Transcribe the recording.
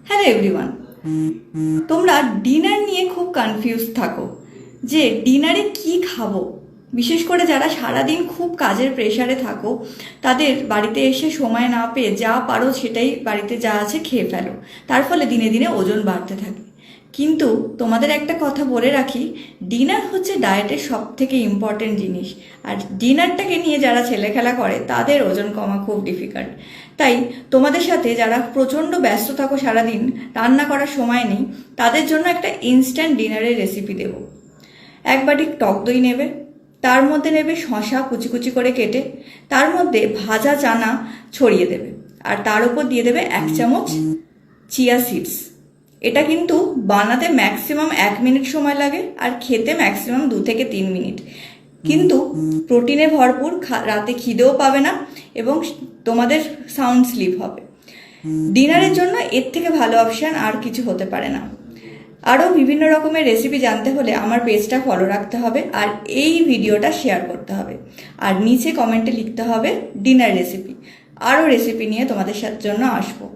Hello everyone, তোমরা dinner নিয়ে খুব কনফিউজ থাকো যে ডিনারে কি খাবো। বিশেষ করে যারা সারাদিন খুব কাজের প্রেশারে থাকো, তাদের বাড়িতে এসে সময় না পেয়ে যা পারো সেটাই বাড়িতে যা আছে খেয়ে ফেলো। তার ফলে দিনে দিনে ওজন বাড়তে থাকে। কিন্তু তোমাদের একটা কথা বলে রাখি, ডিনার হচ্ছে ডায়েটের সব থেকে ইম্পর্টেন্ট জিনিস। আর ডিনারটাকে নিয়ে যারা ছেলেখেলা করে তাদের ওজন কমা খুব ডিফিকাল্ট। তাই তোমাদের সাথে যারা প্রচণ্ড ব্যস্ত থাকো, সারাদিন রান্না করার সময় নেই, তাদের জন্য একটা ইনস্ট্যান্ট ডিনারের রেসিপি দেব। এক বাটি টক দই নেবে, তার মধ্যে নেবে শসা কুচি কুচি করে কেটে, তার মধ্যে ভাজা চানা ছড়িয়ে দেবে, আর তার উপর দিয়ে দেবে 1 চামচ চিয়া সিডস। এটা কিন্তু বানাতে ম্যাক্সিমাম 1 মিনিট সময় লাগে আর খেতে ম্যাক্সিমাম 2 থেকে 3 মিনিট। কিন্তু প্রোটিনে ভরপুর, রাতে খিদেও পাবে না এবং তোমাদের সাউন্ড স্লিপ হবে। ডিনারের জন্য এর থেকে ভালো অপশান আর কিছু হতে পারে না। আরও বিভিন্ন রকমের রেসিপি জানতে হলে আমার পেজটা ফলো রাখতে হবে আর এই ভিডিওটা শেয়ার করতে হবে, আর নিচে কমেন্টে লিখতে হবে ডিনার রেসিপি। আরও রেসিপি নিয়ে তোমাদের জন্য আসবো।